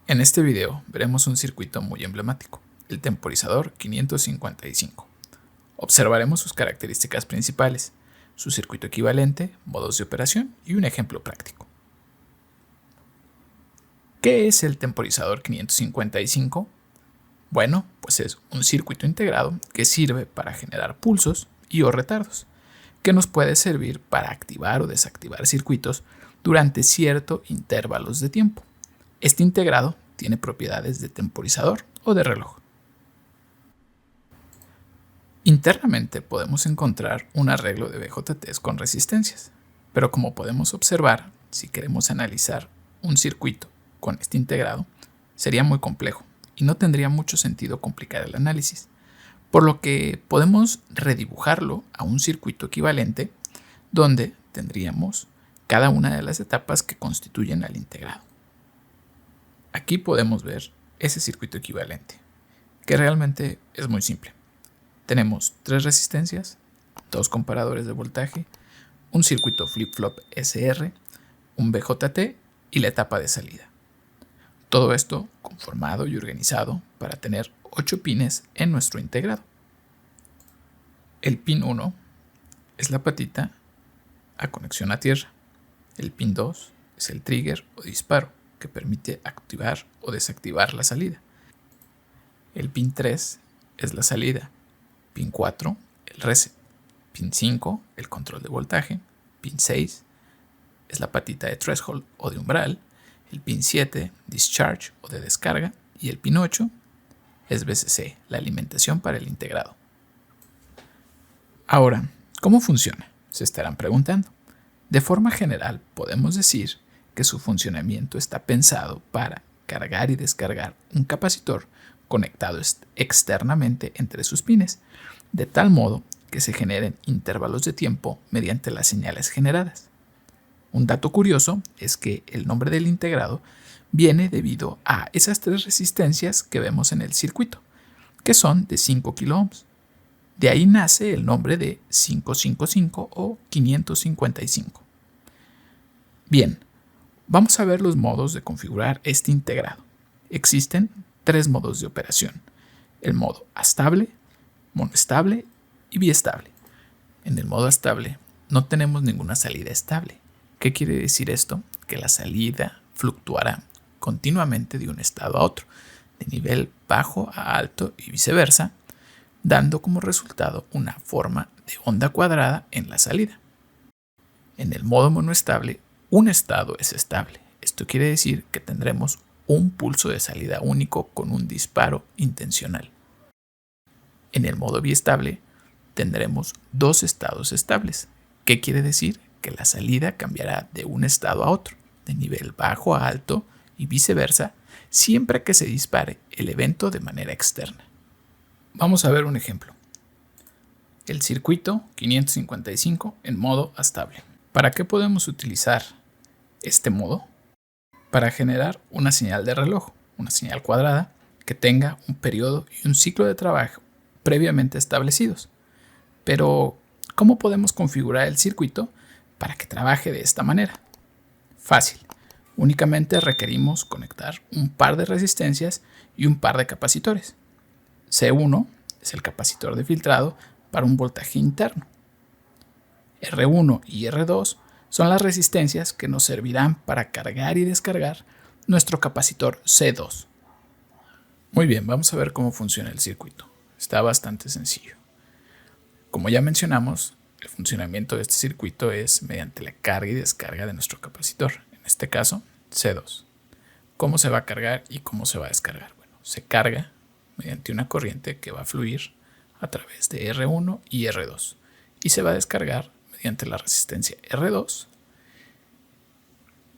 En este video veremos un circuito muy emblemático, el temporizador 555. Observaremos sus características principales, su circuito equivalente, modos de operación y un ejemplo práctico. ¿Qué es el temporizador 555? Bueno, pues es un circuito integrado que sirve para generar pulsos y o retardos, que nos puede servir para activar o desactivar circuitos durante ciertos intervalos de tiempo. Este integrado tiene propiedades de temporizador o de reloj. Internamente podemos encontrar un arreglo de BJTs con resistencias, pero como podemos observar, si queremos analizar un circuito con este integrado, sería muy complejo y no tendría mucho sentido complicar el análisis, por lo que podemos redibujarlo a un circuito equivalente donde tendríamos cada una de las etapas que constituyen al integrado. Aquí podemos ver ese circuito equivalente, que realmente es muy simple. Tenemos 3 resistencias, 2 comparadores de voltaje, un circuito flip-flop SR, un BJT y la etapa de salida. Todo esto conformado y organizado para tener 8 pines en nuestro integrado. El pin 1 es la patita a conexión a tierra. El pin 2 es el trigger o disparo que permite activar o desactivar la salida. El pin 3 es la salida. Pin 4, el reset. Pin 5, el control de voltaje. Pin 6 es la patita de threshold o de umbral. El pin 7, discharge o de descarga. Y el pin 8 es VCC, la alimentación para el integrado. Ahora, ¿cómo funciona? Se estarán preguntando. De forma general, podemos decir que su funcionamiento está pensado para cargar y descargar un capacitor conectado externamente entre sus pines, de tal modo que se generen intervalos de tiempo mediante las señales generadas. Un dato curioso es que el nombre del integrado viene debido a esas 3 resistencias que vemos en el circuito, que son de 5 kiloohms. De ahí nace el nombre de 555 o 555. Bien, vamos a ver los modos de configurar este integrado. Existen 3 modos de operación: el modo astable, monoestable y biestable. En el modo astable no tenemos ninguna salida estable. ¿Qué quiere decir esto? Que la salida fluctuará continuamente de un estado a otro, de nivel bajo a alto y viceversa, dando como resultado una forma de onda cuadrada en la salida. En el modo monoestable, un estado es estable. Esto quiere decir que tendremos un pulso de salida único con un disparo intencional. En el modo biestable tendremos 2 estados estables. ¿Qué quiere decir? Que la salida cambiará de un estado a otro, de nivel bajo a alto y viceversa, siempre que se dispare el evento de manera externa. Vamos a ver un ejemplo. El circuito 555 en modo astable. ¿Para qué podemos utilizar este modo? Para generar una señal de reloj, una señal cuadrada que tenga un periodo y un ciclo de trabajo previamente establecidos. Pero, ¿cómo podemos configurar el circuito para que trabaje de esta manera? Fácil. Únicamente requerimos conectar un par de resistencias y un par de capacitores. C1 es el capacitor de filtrado para un voltaje interno. R1 y R2 son las resistencias que nos servirán para cargar y descargar nuestro capacitor C2. Muy bien, vamos a ver cómo funciona el circuito. Está bastante sencillo. Como ya mencionamos, el funcionamiento de este circuito es mediante la carga y descarga de nuestro capacitor, en este caso C2. ¿Cómo se va a cargar y cómo se va a descargar? Bueno, se carga mediante una corriente que va a fluir a través de R1 y R2 y se va a descargar mediante la resistencia R2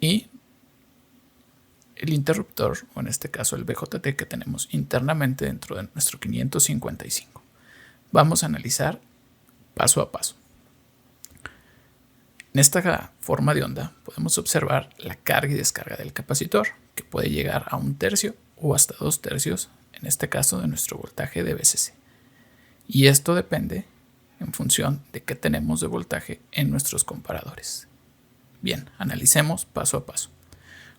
y el interruptor, o en este caso el BJT que tenemos internamente dentro de nuestro 555. Vamos a analizar paso a paso. En esta forma de onda podemos observar la carga y descarga del capacitor, que puede llegar a 1/3 o hasta 2/3, en este caso de nuestro voltaje de VCC. Y esto depende en función de qué tenemos de voltaje en nuestros comparadores. Bien, analicemos paso a paso.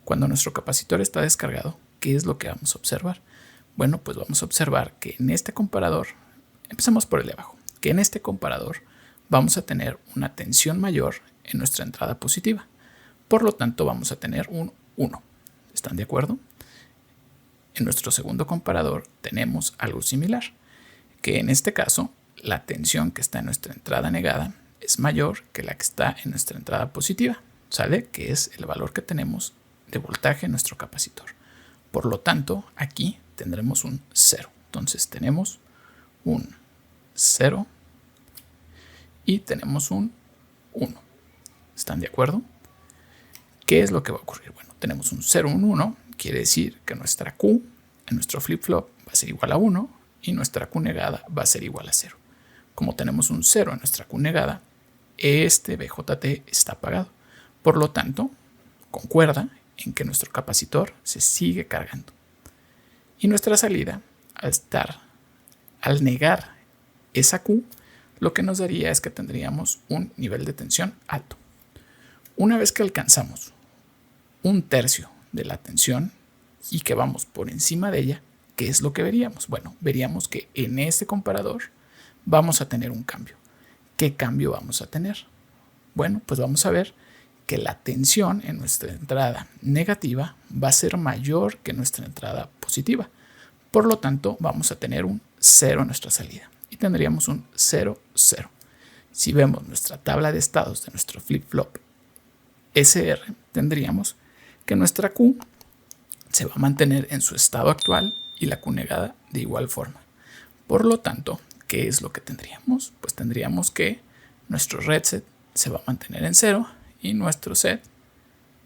Cuando nuestro capacitor está descargado, ¿qué es lo que vamos a observar? Bueno, pues vamos a observar que en este comparador, empecemos por el de abajo, que en este comparador vamos a tener una tensión mayor en nuestra entrada positiva. Por lo tanto, vamos a tener un 1. ¿Están de acuerdo? En nuestro segundo comparador tenemos algo similar, que en este caso la tensión que está en nuestra entrada negada es mayor que la que está en nuestra entrada positiva, ¿sale? Que es el valor que tenemos de voltaje en nuestro capacitor. Por lo tanto, aquí tendremos un 0. Entonces tenemos un 0 y tenemos un 1. ¿Están de acuerdo? ¿Qué es lo que va a ocurrir? Bueno, tenemos un 0, un 1, quiere decir que nuestra Q en nuestro flip-flop va a ser igual a 1 y nuestra Q negada va a ser igual a 0. Como tenemos un 0 en nuestra Q negada, este BJT está apagado. Por lo tanto, concuerda en que nuestro capacitor se sigue cargando. Y nuestra salida, al negar esa Q, lo que nos daría es que tendríamos un nivel de tensión alto. Una vez que alcanzamos un tercio de la tensión y que vamos por encima de ella, ¿qué es lo que veríamos? Bueno, veríamos que en este comparador vamos a tener un cambio. ¿Qué cambio vamos a tener? Bueno, pues vamos a ver que la tensión en nuestra entrada negativa va a ser mayor que nuestra entrada positiva. Por lo tanto, vamos a tener un 0 en nuestra salida y tendríamos un 0, 0. Si vemos nuestra tabla de estados de nuestro flip-flop SR, tendríamos que nuestra Q se va a mantener en su estado actual y la Q negada de igual forma. Por lo tanto, ¿qué es lo que tendríamos? Pues tendríamos que nuestro reset se va a mantener en 0 y nuestro set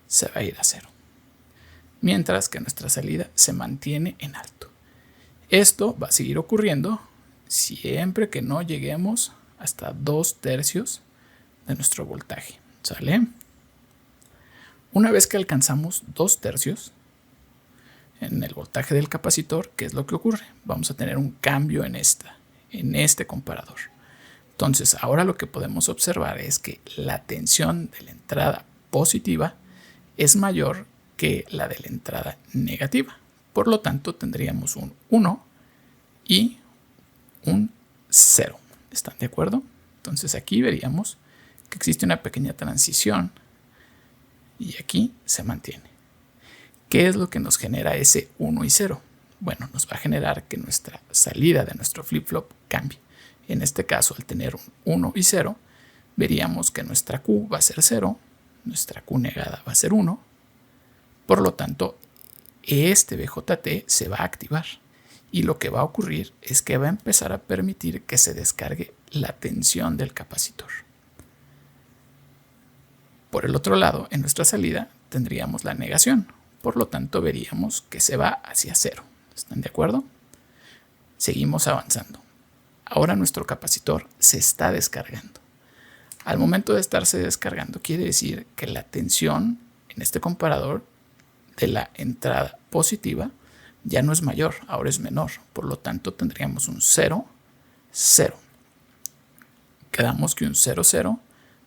se va a ir a 0. Mientras que nuestra salida se mantiene en alto. Esto va a seguir ocurriendo siempre que no lleguemos hasta 2/3 de nuestro voltaje. ¿Sale? Una vez que alcanzamos 2/3 en el voltaje del capacitor, ¿qué es lo que ocurre? Vamos a tener un cambio en este comparador. Entonces, ahora lo que podemos observar es que la tensión de la entrada positiva es mayor que la de la entrada negativa. Por lo tanto, tendríamos un 1 y un 0. ¿Están de acuerdo? Entonces, aquí veríamos que existe una pequeña transición y aquí se mantiene. ¿Qué es lo que nos genera ese 1 y 0? Bueno, nos va a generar que nuestra salida de nuestro flip-flop cambie. En este caso, al tener un 1 y 0, veríamos que nuestra Q va a ser 0, nuestra Q negada va a ser 1. Por lo tanto, este BJT se va a activar. Y lo que va a ocurrir es que va a empezar a permitir que se descargue la tensión del capacitor. Por el otro lado, en nuestra salida tendríamos la negación. Por lo tanto, veríamos que se va hacia 0. ¿Están de acuerdo? Seguimos avanzando. Ahora nuestro capacitor se está descargando. Al momento de estarse descargando, quiere decir que la tensión en este comparador de la entrada positiva ya no es mayor, ahora es menor. Por lo tanto, tendríamos un 0, 0. Quedamos que un 0, 0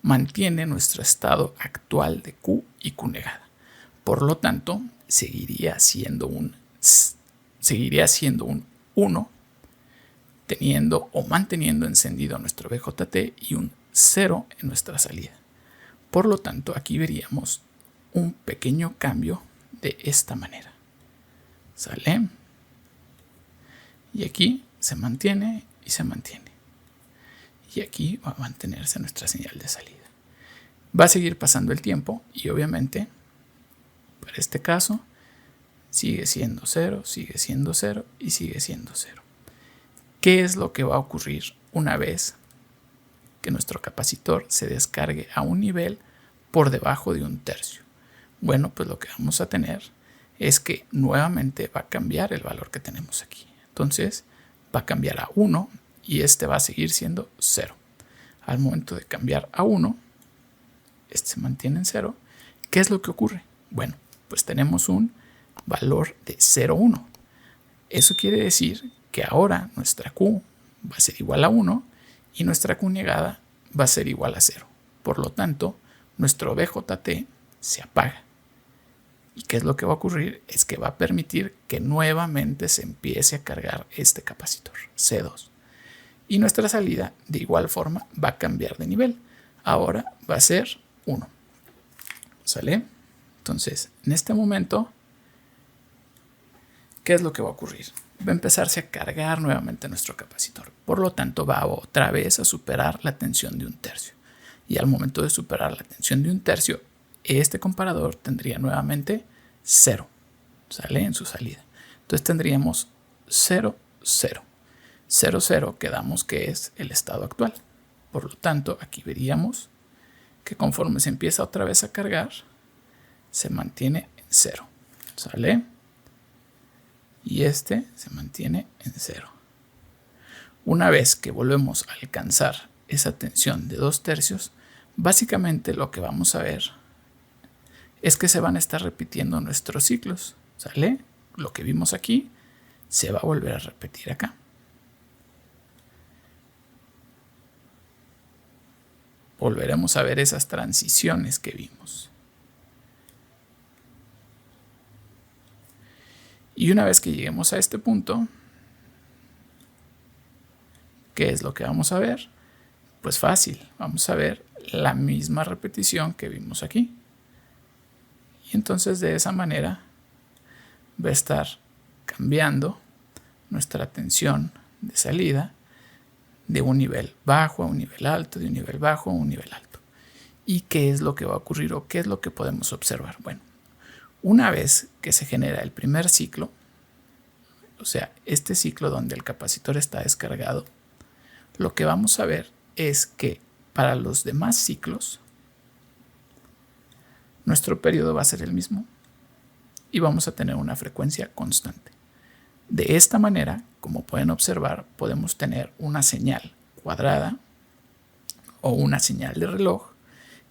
mantiene nuestro estado actual de Q y Q negada. Por lo tanto, seguiría siendo un 1, teniendo o manteniendo encendido nuestro BJT y un 0 en nuestra salida. Por lo tanto, aquí veríamos un pequeño cambio de esta manera. ¿Sale? Y aquí se mantiene y se mantiene. Y aquí va a mantenerse nuestra señal de salida. Va a seguir pasando el tiempo y obviamente, para este caso, sigue siendo 0, sigue siendo 0 y sigue siendo 0. ¿Qué es lo que va a ocurrir una vez que nuestro capacitor se descargue a un nivel por debajo de 1/3? Bueno, pues lo que vamos a tener es que nuevamente va a cambiar el valor que tenemos aquí. Entonces va a cambiar a 1 y este va a seguir siendo 0. Al momento de cambiar a 1, este se mantiene en 0. ¿Qué es lo que ocurre? Bueno, pues tenemos un valor de 0,1. Eso quiere decir que ahora nuestra Q va a ser igual a 1 y nuestra Q negada va a ser igual a 0. Por lo tanto, nuestro BJT se apaga. ¿Y qué es lo que va a ocurrir? Es que va a permitir que nuevamente se empiece a cargar este capacitor C2. Y nuestra salida de igual forma va a cambiar de nivel. Ahora va a ser 1. ¿Sale? Entonces, en este momento, ¿qué es lo que va a ocurrir? Va a empezarse a cargar nuevamente nuestro capacitor. Por lo tanto, va otra vez a superar la tensión de 1/3. Y al momento de superar la tensión de 1/3, este comparador tendría nuevamente 0. ¿Sale? En su salida. Entonces tendríamos 0, 0. 0, 0 quedamos que es el estado actual. Por lo tanto, aquí veríamos que conforme se empieza otra vez a cargar, se mantiene en 0. ¿Sale? Y este se mantiene en 0. Una vez que volvemos a alcanzar esa tensión de 2/3, básicamente lo que vamos a ver es que se van a estar repitiendo nuestros ciclos. ¿Sale? Lo que vimos aquí se va a volver a repetir acá. Volveremos a ver esas transiciones que vimos. Y una vez que lleguemos a este punto, ¿qué es lo que vamos a ver? Pues fácil, vamos a ver la misma repetición que vimos aquí. Y entonces de esa manera va a estar cambiando nuestra tensión de salida de un nivel bajo a un nivel alto, de un nivel bajo a un nivel alto. ¿Y qué es lo que va a ocurrir o qué es lo que podemos observar? Bueno, una vez que se genera el primer ciclo, o sea, este ciclo donde el capacitor está descargado, lo que vamos a ver es que para los demás ciclos, nuestro periodo va a ser el mismo y vamos a tener una frecuencia constante. De esta manera, como pueden observar, podemos tener una señal cuadrada o una señal de reloj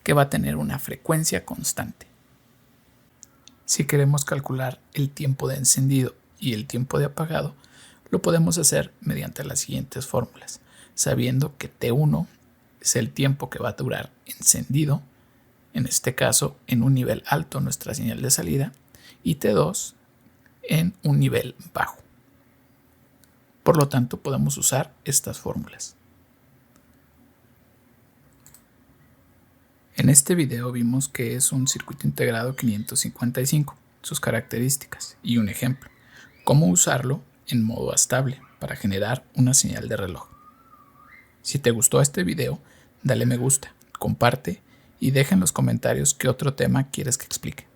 que va a tener una frecuencia constante. Si queremos calcular el tiempo de encendido y el tiempo de apagado, lo podemos hacer mediante las siguientes fórmulas, sabiendo que T1 es el tiempo que va a durar encendido, en este caso en un nivel alto nuestra señal de salida, y T2 en un nivel bajo. Por lo tanto, podemos usar estas fórmulas. En este video vimos que es un circuito integrado 555, sus características y un ejemplo, cómo usarlo en modo estable para generar una señal de reloj. Si te gustó este video, dale me gusta, comparte y deja en los comentarios qué otro tema quieres que explique.